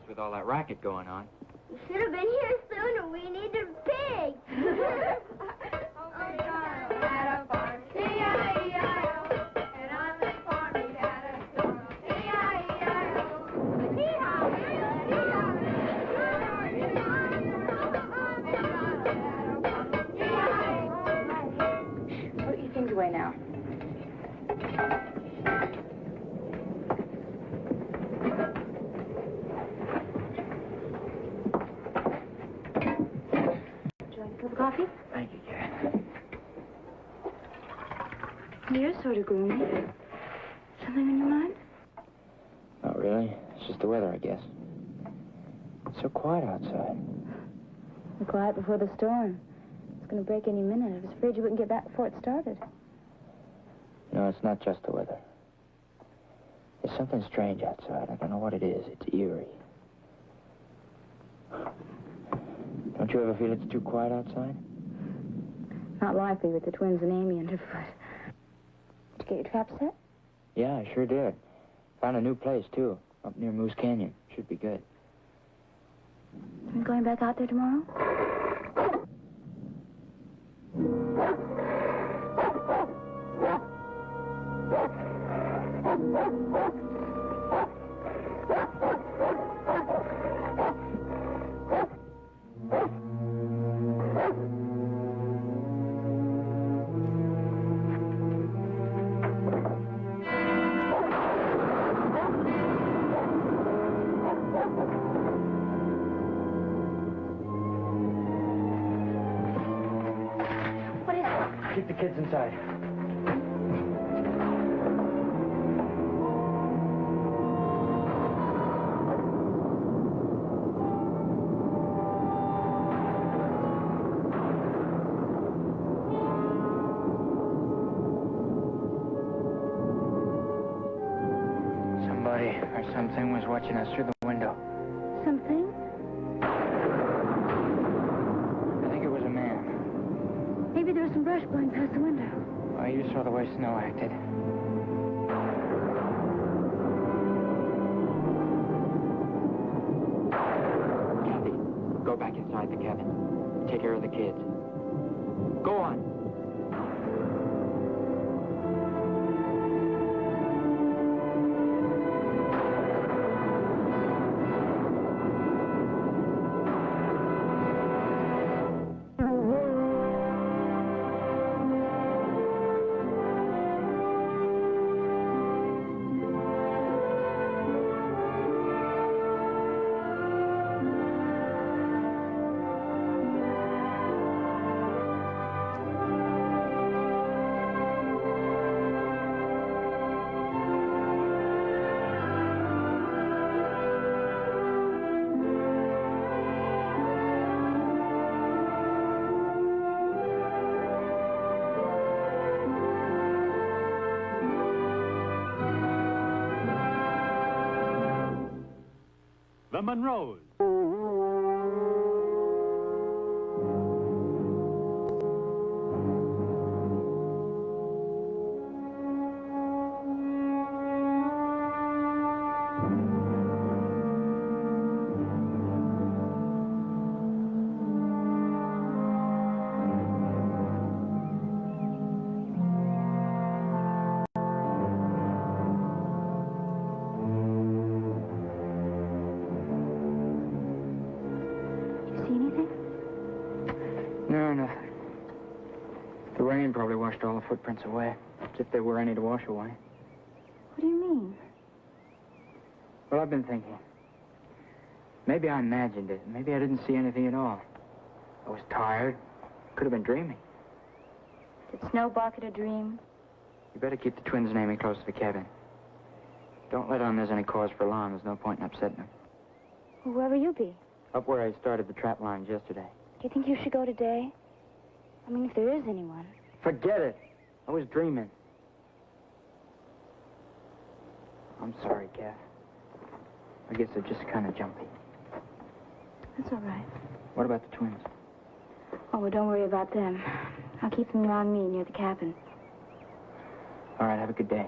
With all that racket going on. You should have been here sooner. We need a pig. Oh, MacDonald had a farm. E-I-E-I-O. And on the farm he had a squirrel. E-I-E-I-O. Hee-haw, hee-haw. Put your things away now. Coffee? Thank you, Kat. You're sort of gloomy. Something on your mind? Not really. It's just the weather, I guess. It's so quiet outside. We're quiet before the storm. It's going to break any minute. I was afraid you wouldn't get back before it started. No, it's not just the weather. There's something strange outside. I don't know what it is. It's eerie. Don't you ever feel it's too quiet outside? Not likely with the twins and Amy underfoot. Did you get your trap set? Yeah, I sure did. Found a new place, too. Up near Moose Canyon. Should be good. You going back out there tomorrow? Keep the kids inside. Somebody or something was watching us through the window. Something? I think it was a man. Maybe there was some brush blowing past the window. Oh, you saw the way Snow acted. Kathy, go back inside the cabin. Take care of the kids. Go on. The Monroes. No, nothing. The rain probably washed all the footprints away, as if there were any to wash away. What do you mean? Well, I've been thinking. Maybe I imagined it. Maybe I didn't see anything at all. I was tired, Could have been dreaming. Did Snow bark at a dream? You better keep the twins and Amy close to the cabin. Don't let on there's any cause for alarm. There's no point in upsetting them. Well, where will you be? Up where I started the trap lines yesterday. Do you think you should go today? I mean, if there is anyone. Forget it. I was dreaming. I'm sorry, Kath. I guess they're just kind of jumpy. That's all right. What about the twins? Oh, well, don't worry about them. I'll keep them around me near the cabin. All right, have a good day.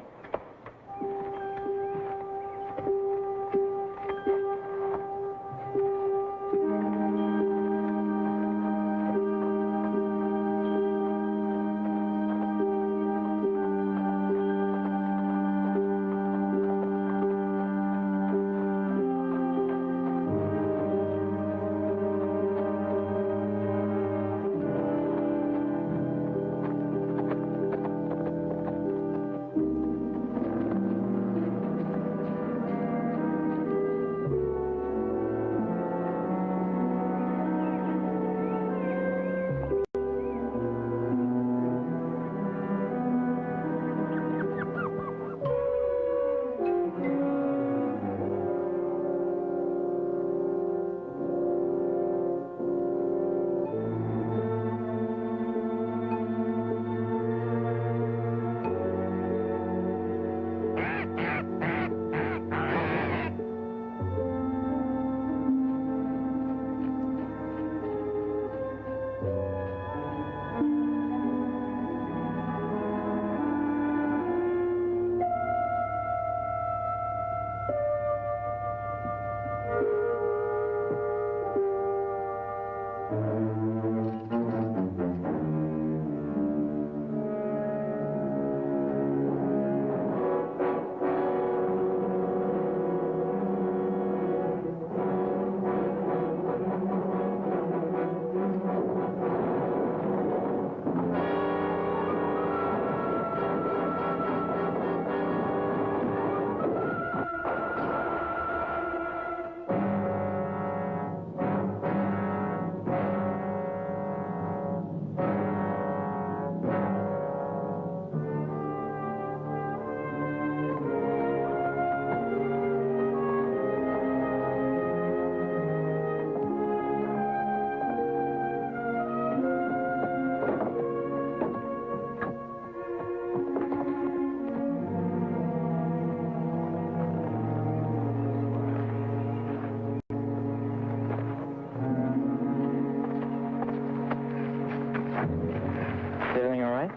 Everything all right?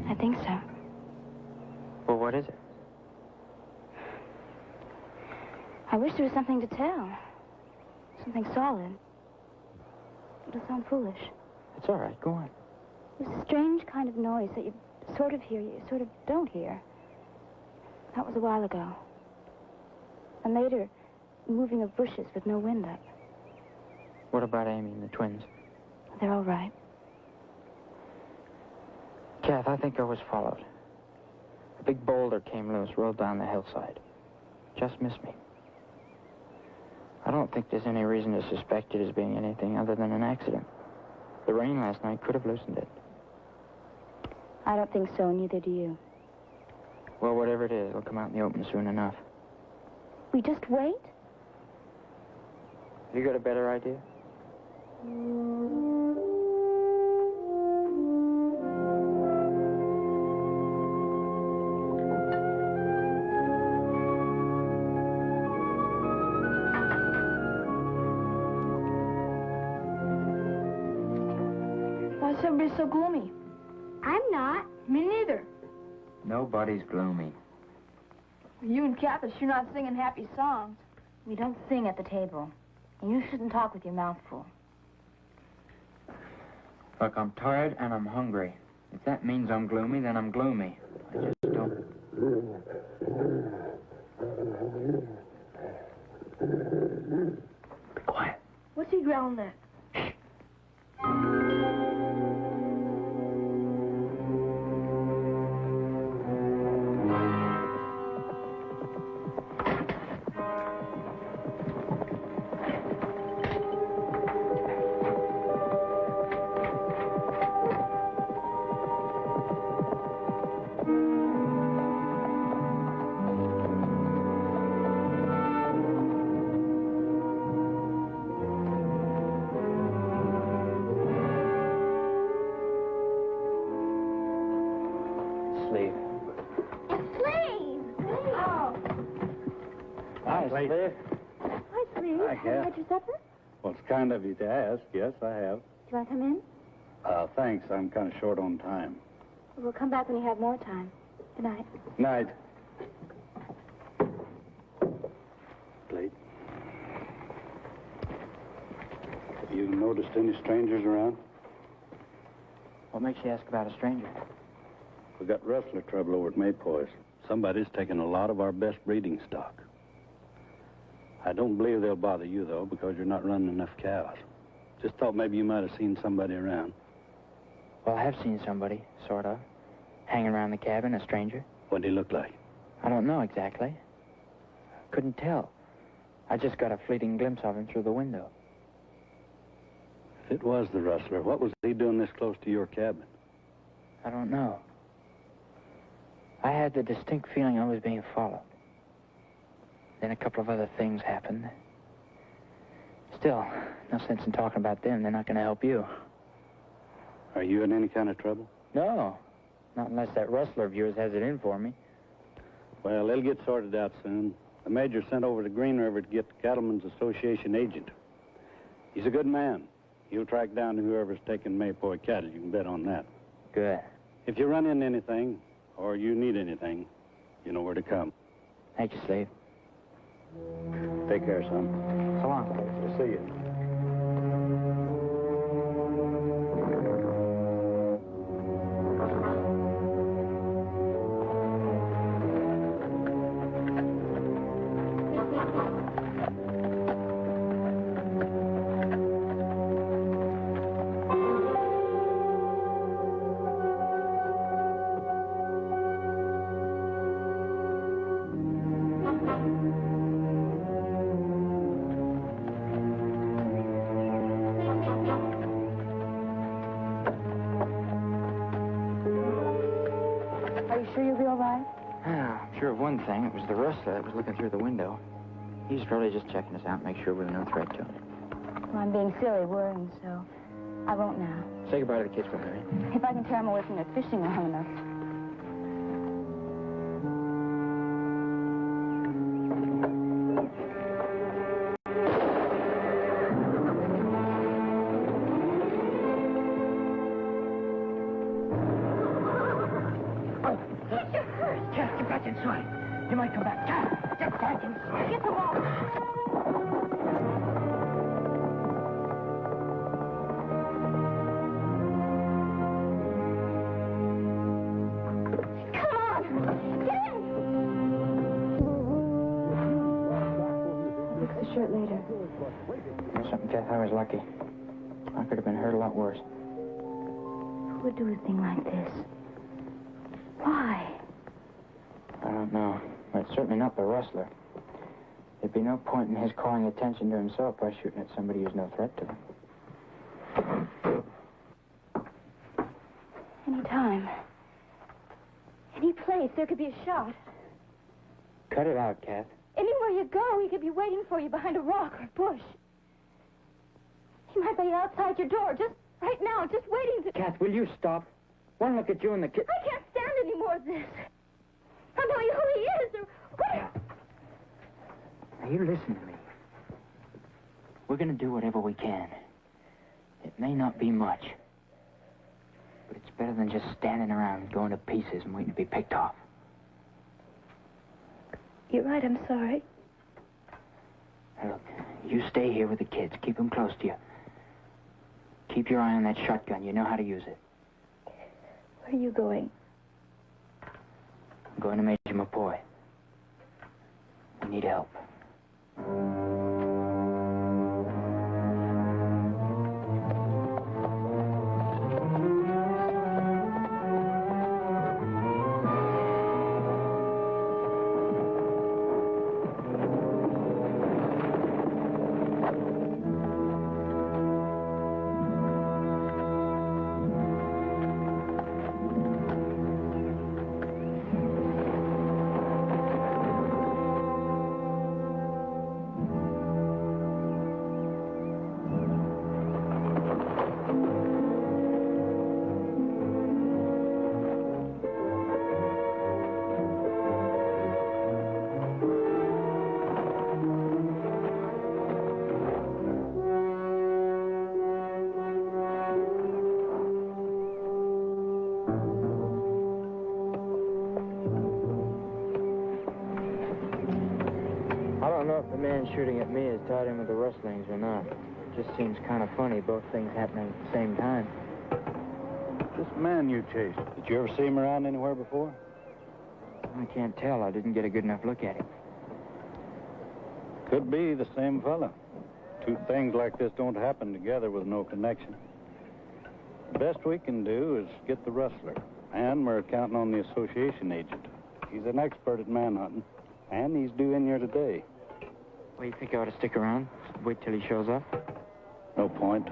I think so. Well, what is it? I wish there was something to tell. Something solid. It'll sound foolish. It's all right. Go on. It was a strange kind of noise that you sort of hear, you sort of don't hear. That was a while ago. And later, moving of bushes with no wind up. What about Amy and the twins? They're all right. Kath, I think I was followed. A big boulder came loose, rolled down the hillside. Just missed me. I don't think there's any reason to suspect it as being anything other than an accident. The rain last night could have loosened it. I don't think so, neither do you. Well, whatever it is, it'll come out in the open soon enough. We just wait? You got a better idea? Why's everybody so gloomy? I'm not. Me neither. Nobody's gloomy. You and Kath are sure not singing happy songs. We don't sing at the table. And you shouldn't talk with your mouth full. Look, I'm tired and I'm hungry. If that means I'm gloomy, then I'm gloomy. I just don't... Be quiet. What's he growling at? Sleeve. Sleeve! Oh. Hi, Slade. Sleeve. Hi, Sleeve. Hi, Have you Kath. had your supper? Well, it's kind of you to ask. Yes, I have. Do you want to come in? Thanks. I'm kind of short on time. We'll come back when you have more time. Good night. Night. Slade. Have you noticed any strangers around? What makes you ask about a stranger? We got rustler trouble over at Maypoy's. Somebody's taken a lot of our best breeding stock. I don't believe they'll bother you, though, because you're not running enough cows. Just thought maybe you might have seen somebody around. Well, I have seen somebody, sort of, hanging around the cabin, a stranger. What did he look like? I don't know exactly. Couldn't tell. I just got a fleeting glimpse of him through the window. If it was the rustler, what was he doing this close to your cabin? I don't know. I had the distinct feeling I was being followed. Then a couple of other things happened. Still, no sense in talking about them. They're not going to help you. Are you in any kind of trouble? No, not unless that rustler of yours has it in for me. Well, it'll get sorted out soon. The major sent over to Green River to get the Cattlemen's Association agent. He's a good man. He'll track down whoever's taking Maypoy cattle. You can bet on that. Good. If you run into anything, or you need anything, you know where to come. Thank you, Slade. Take care, son. So long. We'll see you. Are you sure you'll be all right? Ah, I'm sure of one thing. It was the rustler that was looking through the window. He's probably just checking us out, make sure we're no threat to him. Well, I'm being silly, worrying, so I won't now. Say goodbye to the kids for me. If I can tear them away from their fishing long enough. Jack, get back inside. You might come back. Jack, get back inside. Get the ball. Come on! Get in! Fix the shirt later. You know something, Kath? I was lucky. I could have been hurt a lot worse. Who would do a thing like this? Why? I don't know. But it's certainly not the rustler. There'd be no point in his calling attention to himself by shooting at somebody who's no threat to him. Any time. Any place, there could be a shot. Cut it out, Kath. Anywhere you go, he could be waiting for you behind a rock or a bush. He might be outside your door, just right now, just waiting to... Kath, will you stop? One look at you and the kid... I can't stand any more of this. I'll tell you who he is or what... Now, you listen to me. We're going to do whatever we can. It may not be much. But it's better than just standing around going to pieces and waiting to be picked off. You're right, I'm sorry. Now, look, you stay here with the kids. Keep them close to you. Keep your eye on that shotgun. You know how to use it. Where are you going? I'm going to Major McCoy. We need help. man shooting at me is tied in with the rustlings or not. Just seems kind of funny, both things happening at the same time. This man you chased, did you ever see him around anywhere before? I can't tell. I didn't get a good enough look at him. Could be the same fella. Two things like this don't happen together with no connection. The best we can do is get the rustler, and we're counting on the association agent. He's an expert at manhunting, and he's due in here today. Well, you think I ought to stick around? Wait till he shows up? No point.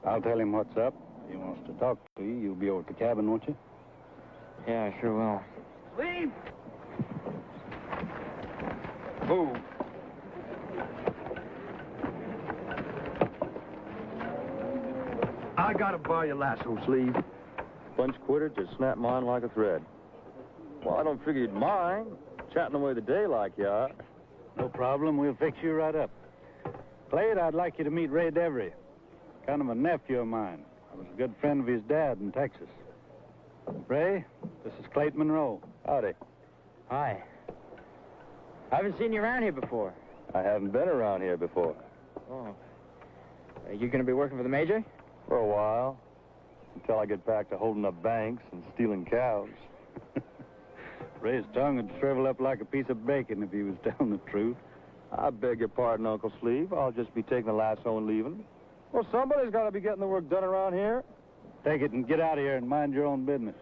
I'll tell him what's up. If he wants to talk to you, you'll be over at the cabin, won't you? Yeah, I sure will. Leave! Move. I gotta borrow your lasso, Sleeve. Bunch quitter just snapped mine like a thread. Well, I don't figure you'd mind chatting away the day like you are. No problem. We'll fix you right up. Slade, I'd like you to meet Ray Devery. Kind of a nephew of mine. I was a good friend of his dad in Texas. Ray, this is Clayton Monroe. Howdy. Hi. I haven't seen you around here before. I haven't been around here before. Oh. You gonna be working for the Major? For a while. Until I get back to holding up banks and stealing cows. Ray's tongue would shrivel up like a piece of bacon if he was telling the truth. I beg your pardon, Uncle Sleeve. I'll just be taking the lasso and leaving. Well, somebody's got to be getting the work done around here. Take it and get out of here and mind your own business.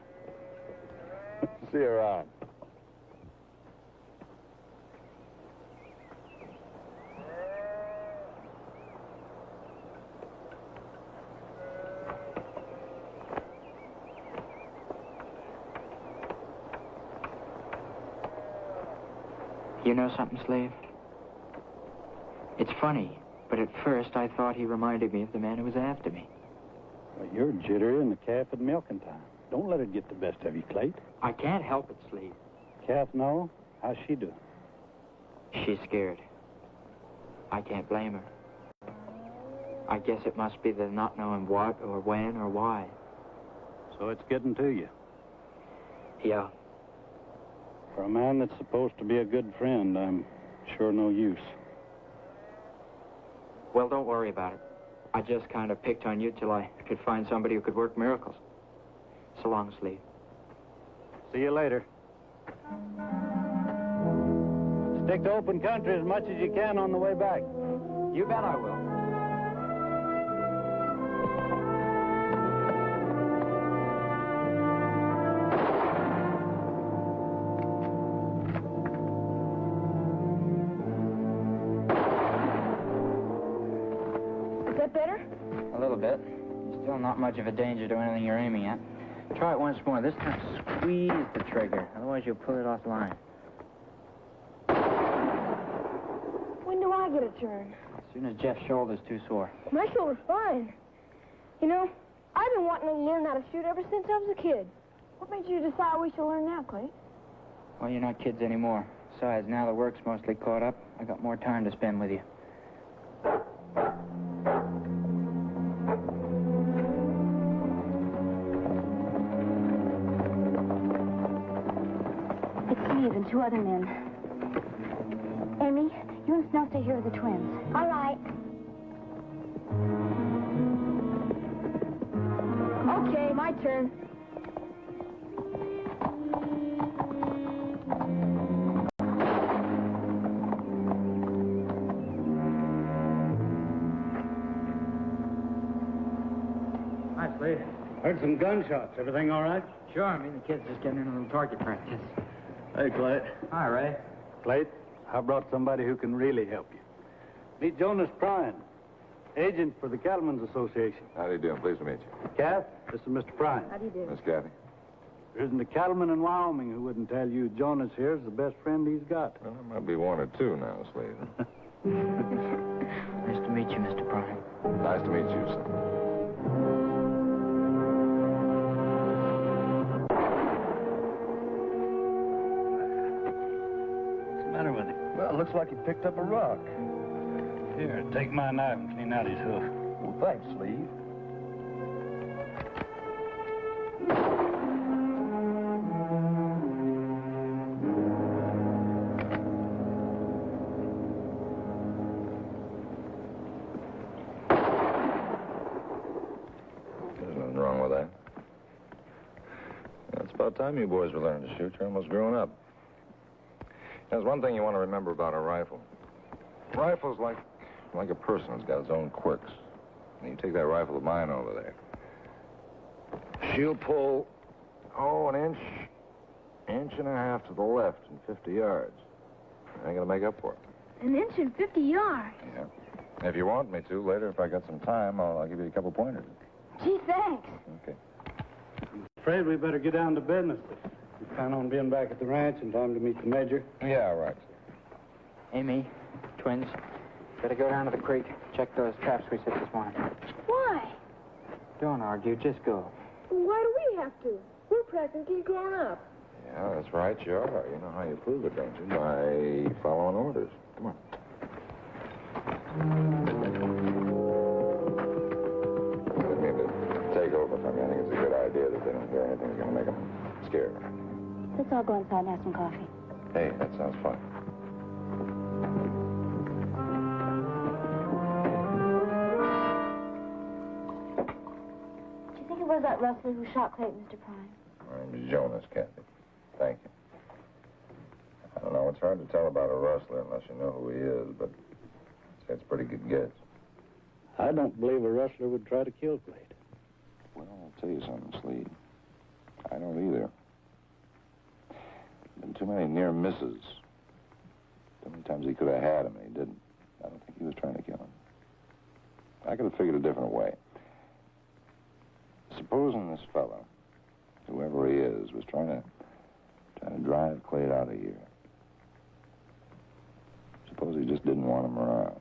See you around. You know something, Slave? It's funny, but at first I thought he reminded me of the man who was after me. Well, you're jittery and the calf at milking time. Don't let it get the best of you, Clayt. I can't help it, Slave. Calf, no? How's she doing? She's scared. I can't blame her. I guess it must be the not knowing what or when or why. So it's getting to you. Yeah. For a man that's supposed to be a good friend, I'm sure no use. Well, don't worry about it. I just kind of picked on you till I could find somebody who could work miracles. So long, Slave. See you later. Stick to open country as much as you can on the way back. You bet I will. Is that better? A little bit. Still not much of a danger to anything you're aiming at. Try it once more. This time, squeeze the trigger. Otherwise, you'll pull it offline. When do I get a turn? As soon as Jeff's shoulder's too sore. My shoulder's fine. You know, I've been wanting to learn how to shoot ever since I was a kid. What made you decide we should learn now, Clay? Well, you're not kids anymore. Besides, now the work's mostly caught up. I got more time to spend with you. It's Steve and two other men. Amy, you and Snow stay here with the twins. All right. Okay, my turn. Hi, Slade. Heard some gunshots. Everything all right? Sure, I mean, the kid's just getting in a little target practice. Hey, Clayt. Hi, Ray. Clayt, I brought somebody who can really help you. Meet Jonas Prine, agent for the Cattlemen's Association. How do you do? I'm pleased to meet you. Kath, this is Mr. Prine. How do you do? Miss Kathy. There isn't a cattleman in Wyoming who wouldn't tell you Jonas here is the best friend he's got. Well, there might be one or two now, Slade. Nice to meet you, Mr. Prime. Nice to meet you, son. What's the matter with him? Well, it looks like he picked up a rock. Here, take my knife and clean out his hoof. Well, thanks, Sleeve. about time you boys were learning to shoot. You're almost grown up. There's one thing you want to remember about a rifle. A rifle's like a person who's got his own quirks. And you take that rifle of mine over there. She'll pull, an inch and a half to the left in 50 yards. I ain't gonna make up for it. An inch and 50 yards. Yeah. If you want me to, later, if I got some time, I'll give you a couple pointers. Gee, thanks. Okay. Afraid we better get down to business. We plan on being back at the ranch in time to meet the major. Yeah, right. Amy, twins, better go down to the creek. Check those traps we set this morning. Why? Don't argue, just go. Why do we have to? We're practically grown up. Yeah, that's right, you are. You know how you prove it, don't you? By following orders. Come on. I didn't mean to take over from you. I think it's a good idea that they don't hear anything that's going to make them scared. Let's all go inside and have some coffee. Hey, that sounds fun. Do you think it was that rustler who shot Clayton, Mr. Prime? My name's Jonas, Kathy. Thank you. I don't know. It's hard to tell about a rustler unless you know who he is, but it's a pretty good guess. I don't believe a rustler would try to kill Clayton. Well, I'll tell you something, Sleed. I don't either. Been too many near misses. Too many times he could have had him, and he didn't. I don't think he was trying to kill him. I could have figured a different way. Supposing this fellow, whoever he is, was trying to drive Clayton out of here. Suppose he just didn't want him around.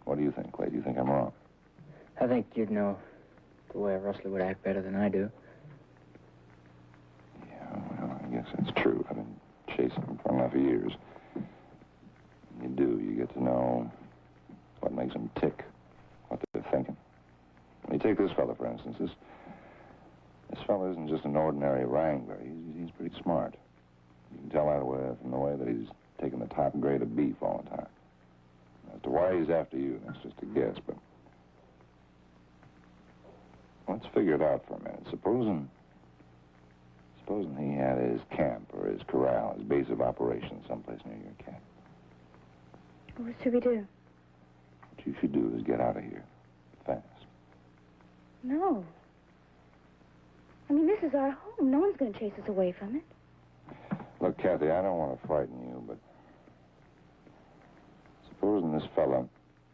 What do you think, Clay? Do you think I'm wrong? I think you'd know the way a rustler would act better than I do. Yeah, well, I guess that's true. I've been chasing them for enough years. You do. You get to know what makes them tick, what they're thinking. You take this fella, for instance. This fella isn't just an ordinary wrangler. He's pretty smart. You can tell that way from the way that he's taking the top grade of beef all the time. As to why he's after you, that's just a guess, but let's figure it out for a minute. Supposing he had his camp or his corral, his base of operations someplace near your camp. What should we do? What you should do is get out of here. Fast. No. I mean, this is our home. No one's going to chase us away from it. Look, Kathy, I don't want to frighten you, but supposing this fella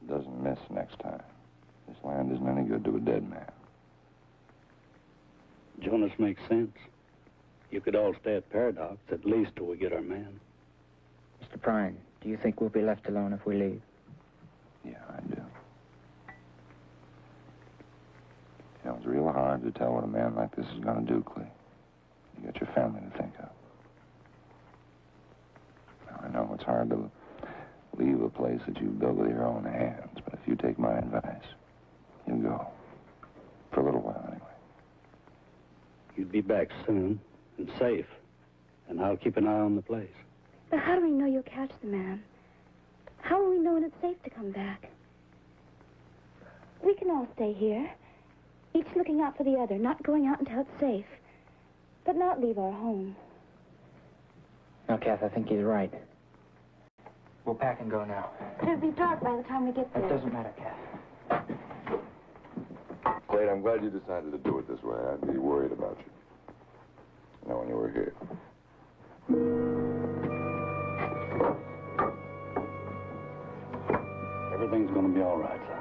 doesn't miss next time. This land isn't any good to a dead man. Jonas makes sense. You could all stay at Paradox, at least till we get our man. Mr. Prine, do you think we'll be left alone if we leave? Yeah, I do. You know, it's real hard to tell what a man like this is going to do, Clay. You got your family to think of. Now, I know it's hard to leave a place that you've built with your own hands, but if you take my advice, you go. For a little while, anyway. You'd be back soon, and safe. And I'll keep an eye on the place. But how do we know you'll catch the man? How will we know when it's safe to come back? We can all stay here, each looking out for the other, not going out until it's safe, but not leave our home. No, Kath, I think he's right. We'll pack and go now. It'll be dark by the time we get there. It doesn't matter, Kath. Clay, I'm glad you decided to do it this way. I'd be worried about you. Knowing you were here. Everything's going to be all right, son.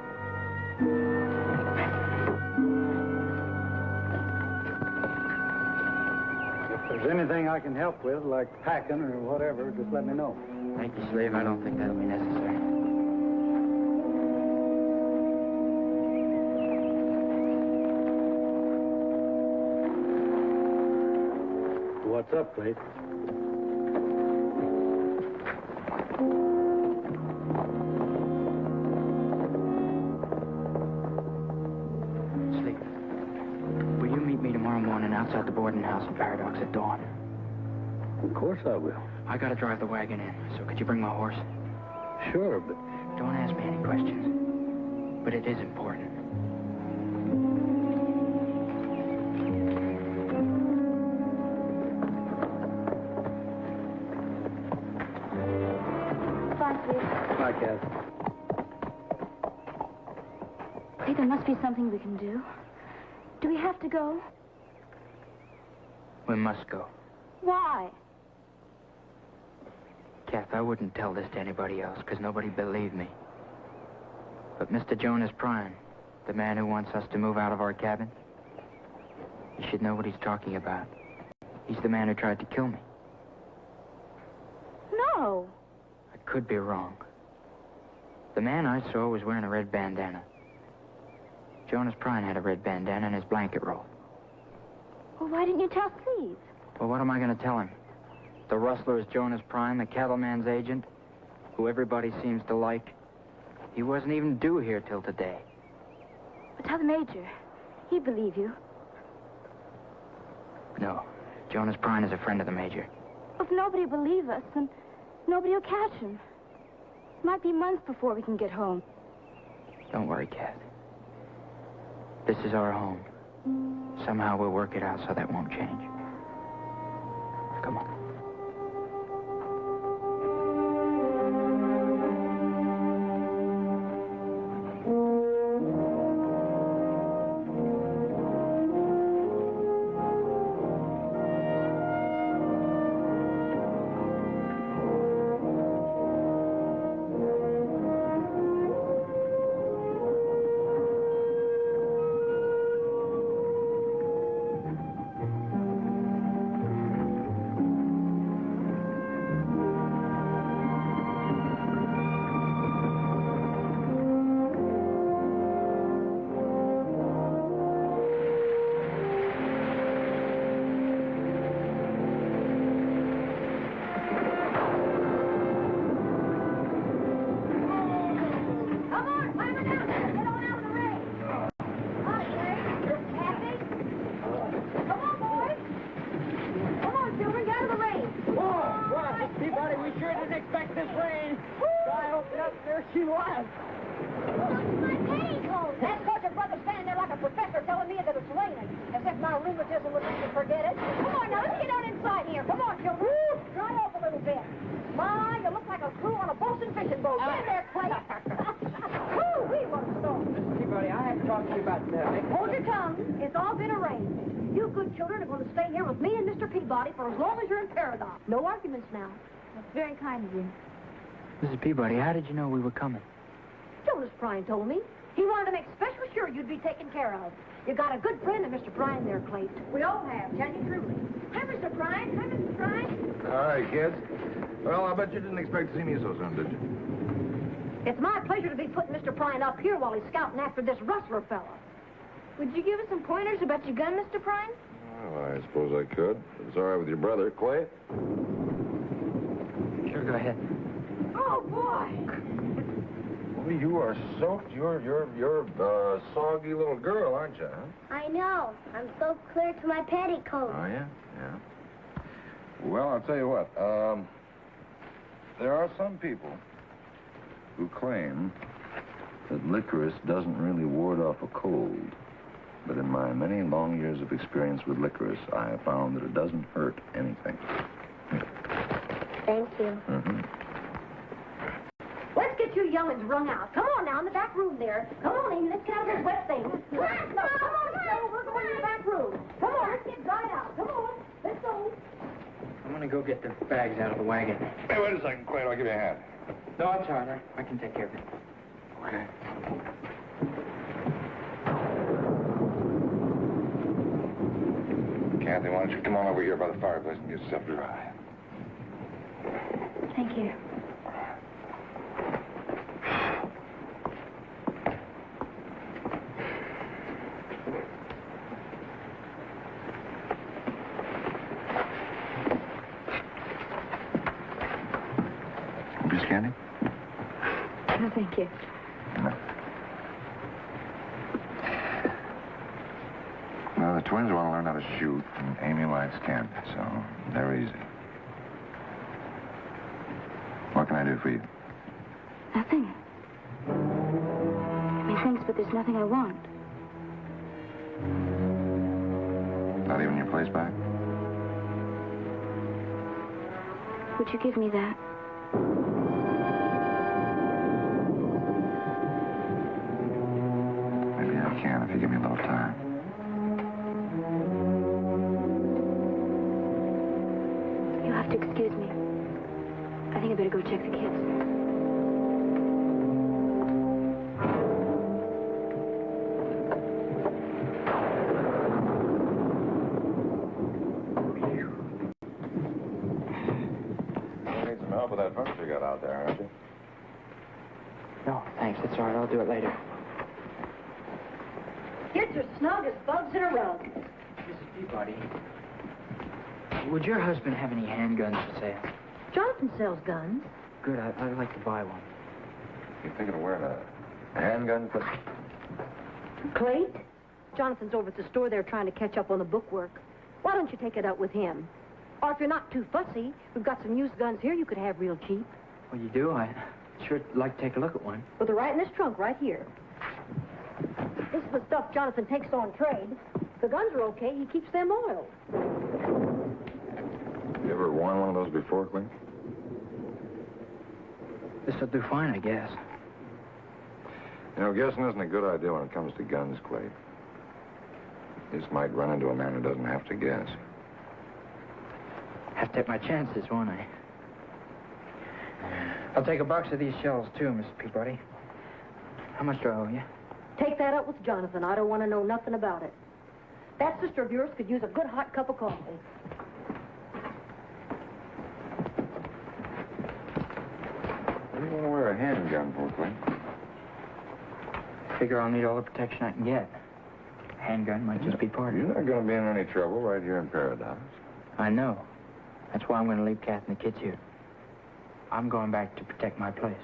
If there's anything I can help with, like packing or whatever, just let me know. Thank you, Slave. I don't think that'll be necessary. What's up, Clayton? Sleep. Will you meet me tomorrow morning outside the boarding house in Paradox at dawn? Of course I will. I gotta drive the wagon in, so could you bring my horse? Sure, but Don't ask me any questions. But it is important. Kath. Hey, there must be something we can do. Do we have to go? We must go. Why? Kath, I wouldn't tell this to anybody else, because nobody believed me. But Mr. Jonas Prine, the man who wants us to move out of our cabin, you should know what he's talking about. He's the man who tried to kill me. No. I could be wrong. The man I saw was wearing a red bandana. Jonas Prine had a red bandana in his blanket roll. Well, why didn't you tell Steve? Well, what am I going to tell him? The rustler is Jonas Prine, the cattleman's agent, who everybody seems to like. He wasn't even due here till today. But tell the Major. He'd believe you. No, Jonas Prine is a friend of the Major. If nobody will believe us, then nobody will catch him. It might be months before we can get home. Don't worry, Kath. This is our home. Somehow we'll work it out so that won't change. Come on. Hold your tongue. It's all been arranged. You good children are going to stay here with me and Mr. Peabody for as long as you're in paradise. No arguments now. That's very kind of you. Mrs. Peabody, how did you know we were coming? Jonas Prine told me. He wanted to make special sure you'd be taken care of. You got a good friend in Mr. Prine there, Clayton. We all have, tell you truly. Hi, Mr. Prine. Hi, Mr. Prine. All right, kids. Well, I bet you didn't expect to see me so soon, did you? It's my pleasure to be putting Mr. Prine up here while he's scouting after this rustler fella. Would you give us some pointers about your gun, Mr. Prine? Well, I suppose I could. If it's all right with your brother, Clay. Sure, go ahead. Oh, boy. Well, you are soaked. You're a soggy little girl, aren't you, huh? I know. I'm so clear to my petticoat. Oh, yeah? Yeah. Well, I'll tell you what. There are some people who claim that licorice doesn't really ward off a cold. But in my many long years of experience with licorice, I have found that it doesn't hurt anything. Thank you. Mm-hmm. Let's get you young'uns wrung out. Come on now, in the back room there. Come on, Amy, let's get out of this wet thing. Come on, Joe, we're going to the back room. Come on, let's get dried out. Come on, let's go. I'm going to go get the bags out of the wagon. Hey, wait a second, Quaid. I'll give you a hand. No, it's all right. I can take care of it. Okay. Kathy, why don't you come on over here by the fireplace and get yourself dry? Thank you. Miss Candy? No, thank you. No. Well, the twins want to learn how to shoot, and Amy likes candy, so they're easy. What can I do for you? Nothing. I mean, thanks, but there's nothing I want. Not even your place back? Would you give me that? Excuse me. I think I better go check the kids. You need some help with that furniture you got out there, aren't you? No, thanks. It's all right. I'll do it later. Kids are snug as bugs in a rug. Mrs. Peabody, would your husband have any handguns for sale? Jonathan sells guns. Good. I'd like to buy one. You thinking of wearing a handgun? Clayt? Jonathan's over at the store there trying to catch up on the bookwork. Why don't you take it out with him? Or if you're not too fussy, we've got some used guns here you could have real cheap. Well, you do? I sure like to take a look at one. But they're right in this trunk right here. This is the stuff Jonathan takes on trade. The guns are okay. He keeps them oiled. You ever worn one of those before, Clint? This'll do fine, I guess. You know, guessing isn't a good idea when it comes to guns, Clay. You just might run into a man who doesn't have to guess. Have to take my chances, won't I? I'll take a box of these shells, too, Mrs. Peabody. How much do I owe you? Take that up with Jonathan. I don't want to know nothing about it. That sister of yours could use a good hot cup of coffee. What do you want to wear a handgun for, Clay? Figure I'll need all the protection I can get. Handgun might just be part of it. You're not going to be in any trouble right here in Paradise. I know. That's why I'm going to leave Kath and the kids here. I'm going back to protect my place.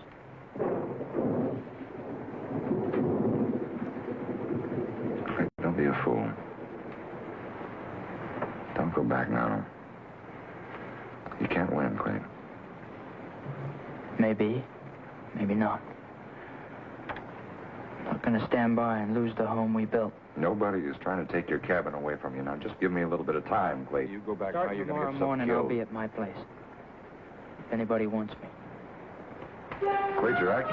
Clay, don't be a fool. Don't go back now. You can't win, Clay. Maybe. Maybe not. I'm not going to stand by and lose the home we built. Nobody is trying to take your cabin away from you. Now, just give me a little bit of time, Clay. You go back now, Start you're going to tomorrow get something morning, I'll killed. be at my place. If anybody wants me. Clay, Jack.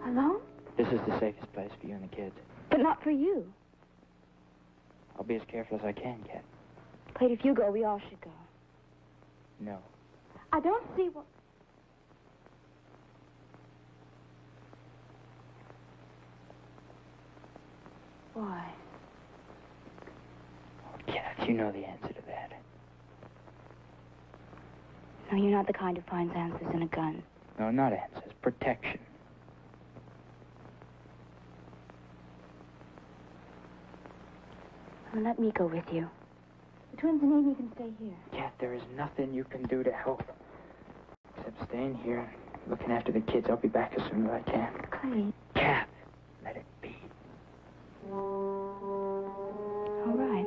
Alone? This is the safest place for you and the kids. But not for you. I'll be as careful as I can, Kat. Clayt, if you go, we all should go. No. I don't see what... Why? Oh, Kat, you know the answer to that. No, you're not the kind who finds answers in a gun. No, not answers. Protection. Well, let me go with you. The twins and Amy can stay here. Kat, there is nothing you can do to help. Except staying here and looking after the kids. I'll be back as soon as I can. Clayt. Kat, let it be. All right.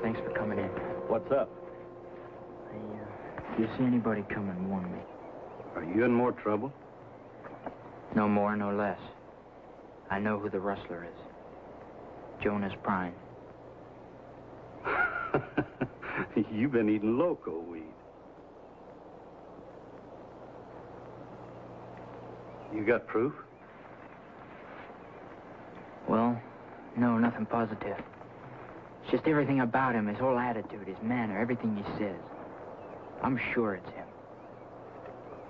Thanks for coming in. What's up? If you see anybody coming, warn me. Are you in more trouble? No more, no less. I know who the rustler is. Jonas Prine. You've been eating loco weed. You got proof? Well, no, nothing positive. It's just everything about him, his whole attitude, his manner, everything he says. I'm sure it's him.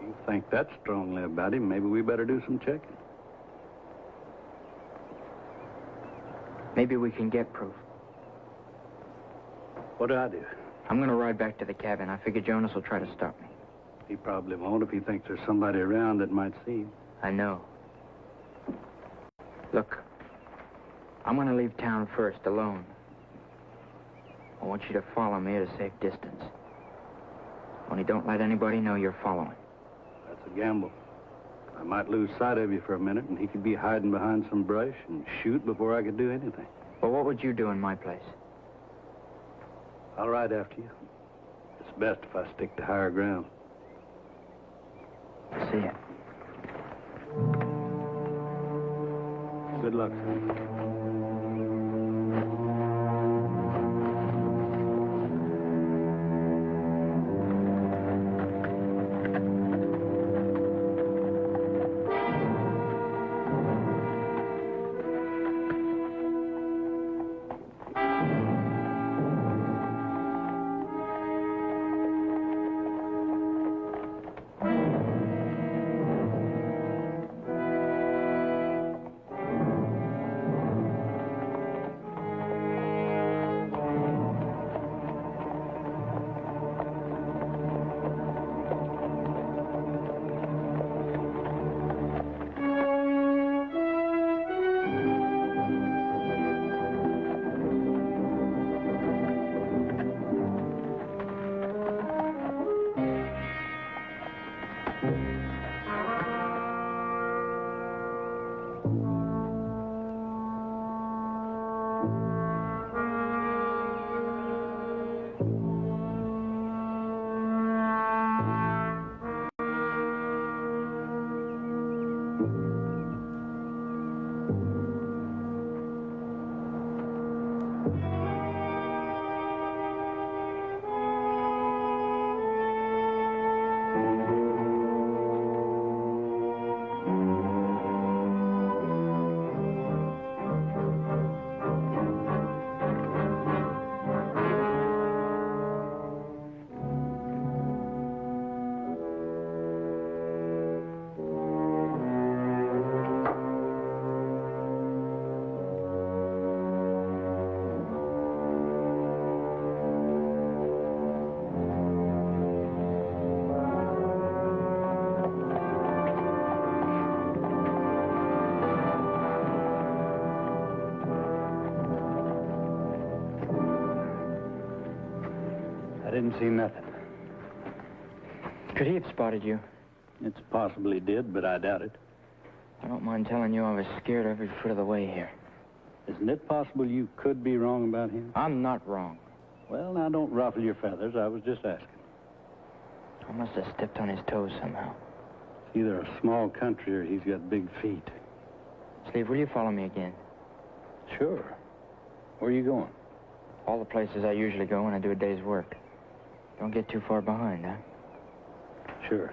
You think that strongly about him, maybe we better do some checking. Maybe we can get proof. What do I do? I'm going to ride back to the cabin. I figure Jonas will try to stop me. He probably won't if he thinks there's somebody around that might see him. I know. Look, I'm going to leave town first, alone. I want you to follow me at a safe distance. Only don't let anybody know you're following. That's a gamble. I might lose sight of you for a minute, and he could be hiding behind some brush and shoot before I could do anything. Well, what would you do in my place? I'll ride after you. It's best if I stick to higher ground. See ya. Good luck, son. I didn't see nothing. Could he have spotted you? It's possibly did, but I doubt it. I don't mind telling you I was scared every foot of the way here. Isn't it possible you could be wrong about him? I'm not wrong. Well, now, don't ruffle your feathers. I was just asking. I must have stepped on his toes somehow. It's either a small country or he's got big feet. Steve, will you follow me again? Sure. Where are you going? All the places I usually go when I do a day's work. Don't get too far behind, huh? Sure.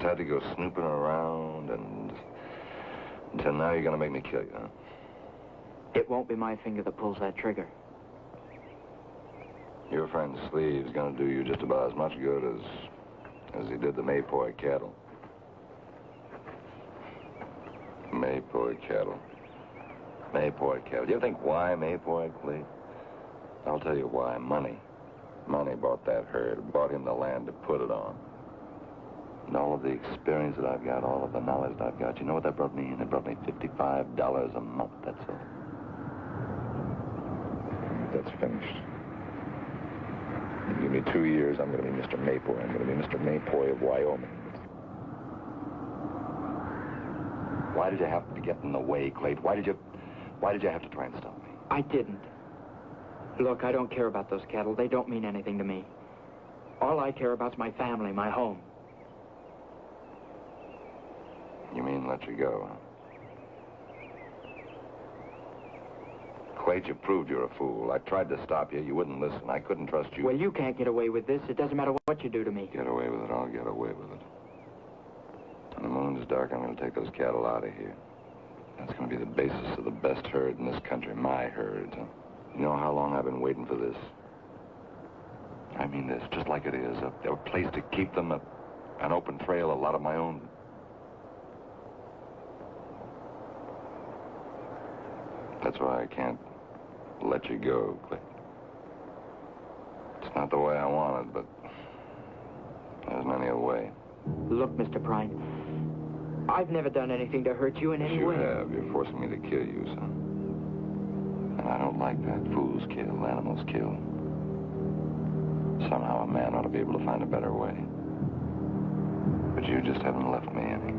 had to go snooping around and... Until now you're gonna make me kill you, huh? It won't be my finger that pulls that trigger. Your friend Sleeve's gonna do you just about as much good as he did the Maypoi cattle. Maypoi cattle. Maypoi cattle. Do you think why Maypoi, Cleve? I'll tell you why. Money. Money bought that herd, bought him the land to put it on. And all of the experience that I've got, all of the knowledge that I've got, you know what that brought me in? It brought me $55 a month, that's all. That's finished. You give me 2 years, I'm going to be Mr. Maypoi. I'm going to be Mr. Maypoi of Wyoming. Why did you have to get in the way, Clayton? Why did you have to try and stop me? I didn't. Look, I don't care about those cattle. They don't mean anything to me. All I care about is my family, my home. You mean let you go, huh? Clayton, you proved you're a fool. I tried to stop you. You wouldn't listen. I couldn't trust you. Well, you can't get away with this. It doesn't matter what you do to me. Get away with it. I'll get away with it. When the moon's dark, I'm going to take those cattle out of here. That's going to be the basis of the best herd in this country, my herd. You know how long I've been waiting for this? I mean this, just like it is. A place to keep them, an open trail, a lot of my own. That's why I can't let you go, Clay. It's not the way I wanted, but there's many a way. Look, Mr. Prine, I've never done anything to hurt you in any way. You have. You're forcing me to kill you, son. And I don't like that. Fools kill, animals kill. Somehow a man ought to be able to find a better way. But you just haven't left me any.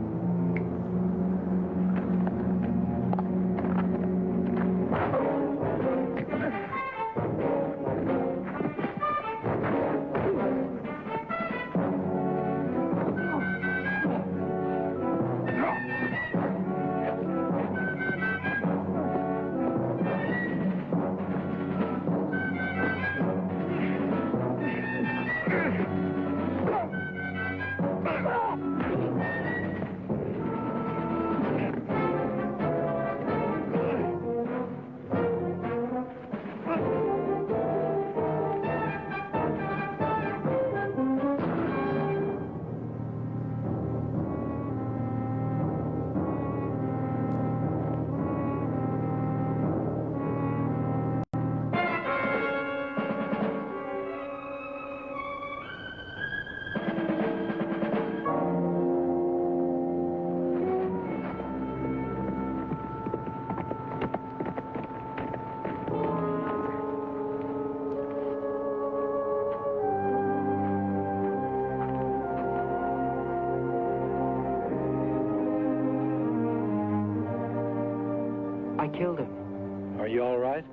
I killed him. Are you all right?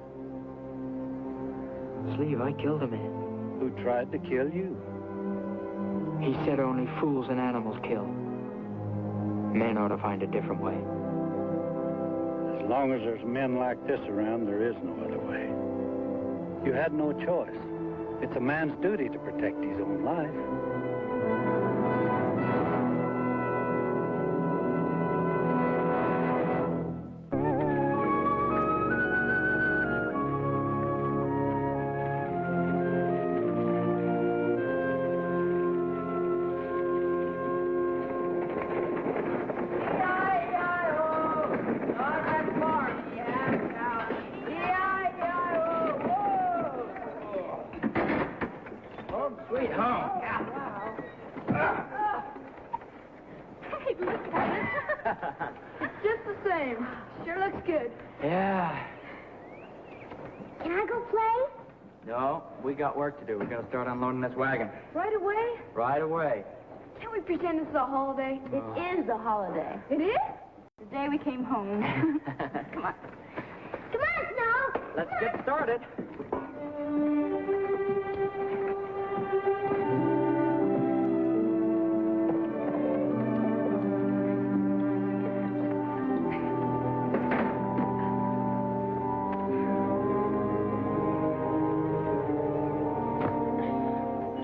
Sleeve, I killed a man. Who tried to kill you? He said only fools and animals kill. Men ought to find a different way. As long as there's men like this around, there is no other way. You had no choice. It's a man's duty to protect his own life. Sweet home. Hey, look at it. It's just the same. Sure looks good. Yeah. Can I go play? No, we got work to do. We got to start unloading this wagon. Right away? Right away. Can't we pretend this is a holiday? It is a holiday. It is? The day we came home. Come on. Come on, Snow. Let's get started.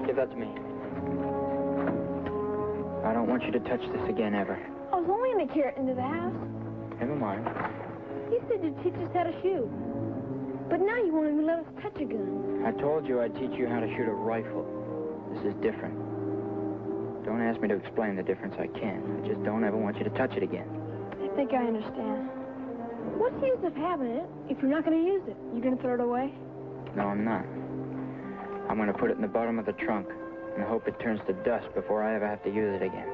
Give that to me. I don't don't want you to touch this again, ever. I was only going to carry it into the house. Never mind. You said you'd teach us how to shoot. But now you won't even let us touch a gun. I told you I'd teach you how to shoot a rifle. This is different. Don't ask me to explain the difference. I can't. I just don't ever want you to touch it again. I think I understand. What's the use of having it if you're not going to use it? You going to throw it away? No, I'm not. I'm going to put it in the bottom of the trunk and hope it turns to dust before I ever have to use it again.